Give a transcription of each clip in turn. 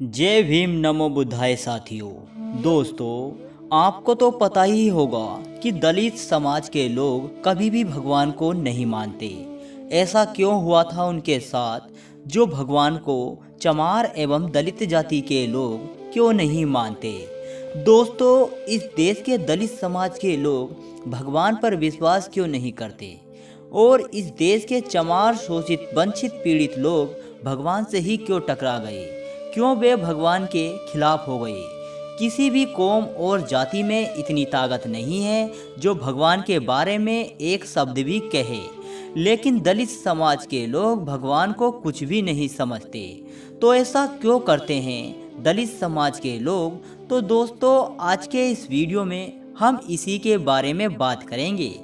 जय भीम नमो बुद्धाय साथियों। दोस्तों, आपको तो पता ही होगा कि दलित समाज के लोग कभी भी भगवान को नहीं मानते। ऐसा क्यों हुआ था उनके साथ, जो भगवान को चमार एवं दलित जाति के लोग क्यों नहीं मानते। दोस्तों, इस देश के दलित समाज के लोग भगवान पर विश्वास क्यों नहीं करते और इस देश के चमार शोषित वंचित पीड़ित लोग भगवान से ही क्यों टकरा गए, क्यों वे भगवान के खिलाफ हो गए। किसी भी कौम और जाति में इतनी ताकत नहीं है जो भगवान के बारे में एक शब्द भी कहे, लेकिन दलित समाज के लोग भगवान को कुछ भी नहीं समझते। तो ऐसा क्यों करते हैं दलित समाज के लोग? तो दोस्तों, आज के इस वीडियो में हम इसी के बारे में बात करेंगे।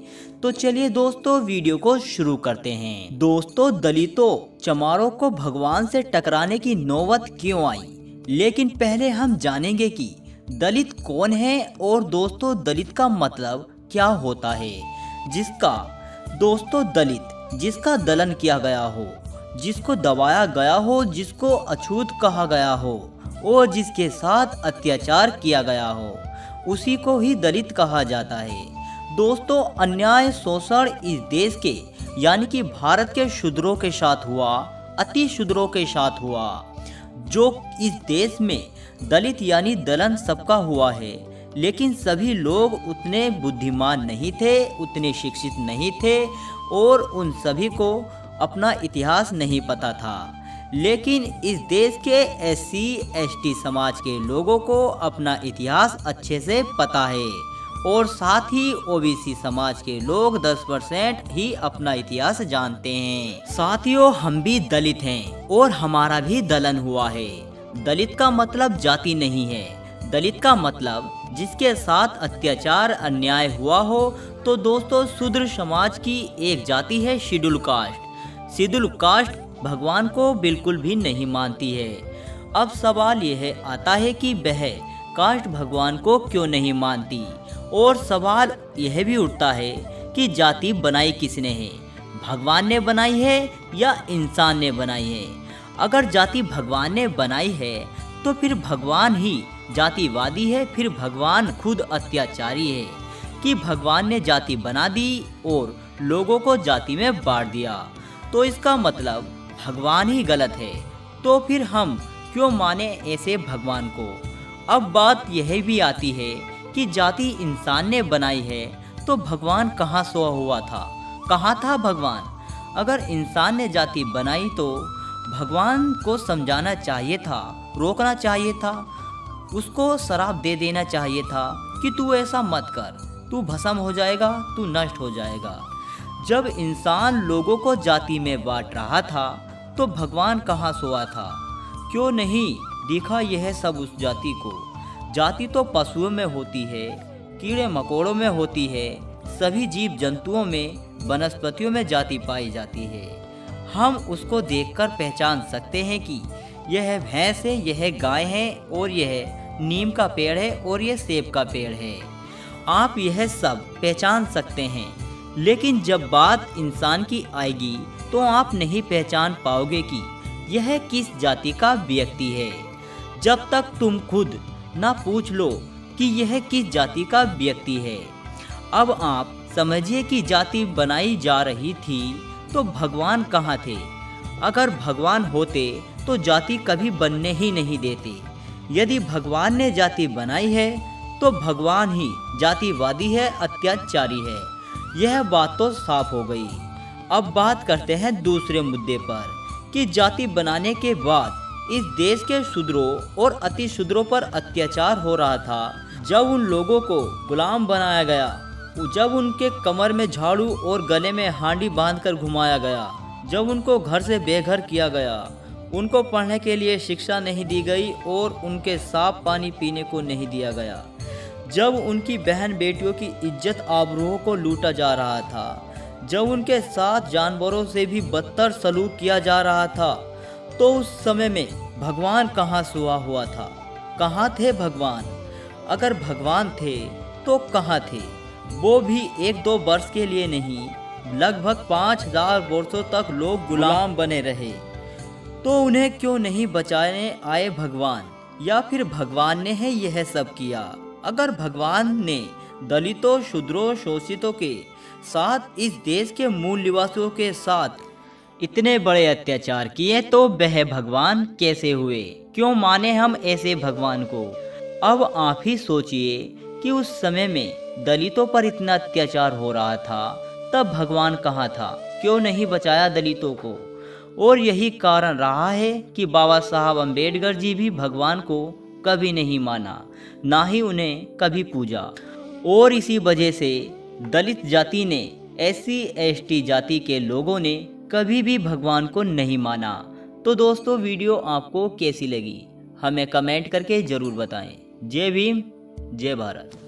तो चलिए दोस्तों, वीडियो को शुरू करते हैं। दोस्तों, दलितों चमारों को भगवान से टकराने की नौबत क्यों आई, लेकिन पहले हम जानेंगे कि दलित कौन है और दोस्तों दलित का मतलब क्या होता है। दलित जिसका दलन किया गया हो, जिसको दबाया गया हो, जिसको अछूत कहा गया हो और जिसके साथ अत्याचार किया गया हो, उसी को ही दलित कहा जाता है। दोस्तों, अन्याय शोषण इस देश के यानी कि भारत के शूद्रों के साथ हुआ, अति शूद्रों के साथ हुआ। जो इस देश में दलित यानी दलन सबका हुआ है, लेकिन सभी लोग उतने बुद्धिमान नहीं थे, उतने शिक्षित नहीं थे और उन सभी को अपना इतिहास नहीं पता था। लेकिन इस देश के SC ST समाज के लोगों को अपना इतिहास अच्छे से पता है और साथ ही OBC समाज के लोग 10% ही अपना इतिहास जानते हैं। साथियों, हम भी दलित हैं और हमारा भी दलन हुआ है। दलित का मतलब जाति नहीं है, दलित का मतलब जिसके साथ अत्याचार अन्याय हुआ हो। तो दोस्तों, शूद्र समाज की एक जाति है शेड्यूल कास्ट। शेड्यूल कास्ट भगवान को बिल्कुल भी नहीं मानती है। अब सवाल यह आता है कि वह कास्ट भगवान को क्यों नहीं मानती, और सवाल यह भी उठता है कि जाति बनाई किसने है, भगवान ने बनाई है या इंसान ने बनाई है। अगर जाति भगवान ने बनाई है तो फिर भगवान ही जातिवादी है, फिर भगवान खुद अत्याचारी है कि भगवान ने जाति बना दी और लोगों को जाति में बांट दिया। तो इसका मतलब भगवान ही गलत है। तो फिर हम क्यों माने ऐसे भगवान को? अब बात यह भी आती है कि जाति इंसान ने बनाई है, तो भगवान कहाँ सोया हुआ था, कहाँ था भगवान? अगर इंसान ने जाति बनाई तो भगवान को समझाना चाहिए था, रोकना चाहिए था, उसको श्राप दे देना चाहिए था कि तू ऐसा मत कर, तू भस्म हो जाएगा, तू नष्ट हो जाएगा। जब इंसान लोगों को जाति में बांट रहा था तो भगवान कहाँ सोया था? क्यों नहीं दिखा यह सब उस जाति को? जाति तो पशुओं में होती है, कीड़े मकोड़ों में होती है, सभी जीव जंतुओं में, वनस्पतियों में जाति पाई जाती है। हम उसको देखकर पहचान सकते हैं कि यह भैंस है, यह गाय है और यह नीम का पेड़ है और यह सेब का पेड़ है। आप यह सब पहचान सकते हैं, लेकिन जब बात इंसान की आएगी तो आप नहीं पहचान पाओगे कि यह किस जाति का व्यक्ति है, जब तक तुम खुद ना पूछ लो कि यह किस जाति का व्यक्ति है। अब आप समझिए कि जाति बनाई जा रही थी तो भगवान कहाँ थे? अगर भगवान होते तो जाति कभी बनने ही नहीं देते। यदि भगवान ने जाति बनाई है तो भगवान ही जातिवादी है, अत्याचारी है। यह बात तो साफ हो गई। अब बात करते हैं दूसरे मुद्दे पर कि जाति बनाने के बाद इस देश के शूद्रों और अति शूद्रों पर अत्याचार हो रहा था। जब उन लोगों को गुलाम बनाया गया, जब उनके कमर में झाड़ू और गले में हांडी बांधकर घुमाया गया, जब उनको घर से बेघर किया गया, उनको पढ़ने के लिए शिक्षा नहीं दी गई और उनके साफ पानी पीने को नहीं दिया गया, जब उनकी बहन बेटियों की इज्जत आबरूओं को लूटा जा रहा था, जब उनके साथ जानवरों से भी बदतर सलूक किया जा रहा था, तो उस समय में भगवान कहाँ सोया हुआ था? कहाँ थे भगवान? अगर भगवान थे तो कहाँ थे? वो भी 1-2 वर्ष के लिए नहीं, लगभग 5000 वर्षों तक लोग गुलाम बने रहे। तो उन्हें क्यों नहीं बचाने आए भगवान, या फिर भगवान ने है यह सब किया? अगर भगवान ने दलितों, शूद्रों, शोषितों के साथ, इस देश के मूल निवासियों के साथ इतने बड़े अत्याचार किए तो वह भगवान कैसे हुए? क्यों माने हम ऐसे भगवान को? अब आप ही सोचिए कि उस समय में दलितों पर इतना अत्याचार हो रहा था, तब भगवान कहाँ था? क्यों नहीं बचाया दलितों को? और यही कारण रहा है कि बाबा साहब अम्बेडकर जी भी भगवान को कभी नहीं माना, ना ही उन्हें कभी पूजा। और इसी वजह से दलित जाति ने, SC ST जाति के लोगों ने कभी भी भगवान को नहीं माना। तो दोस्तों, वीडियो आपको कैसी लगी हमें कमेंट करके ज़रूर बताएं। जय भीम, जय भारत।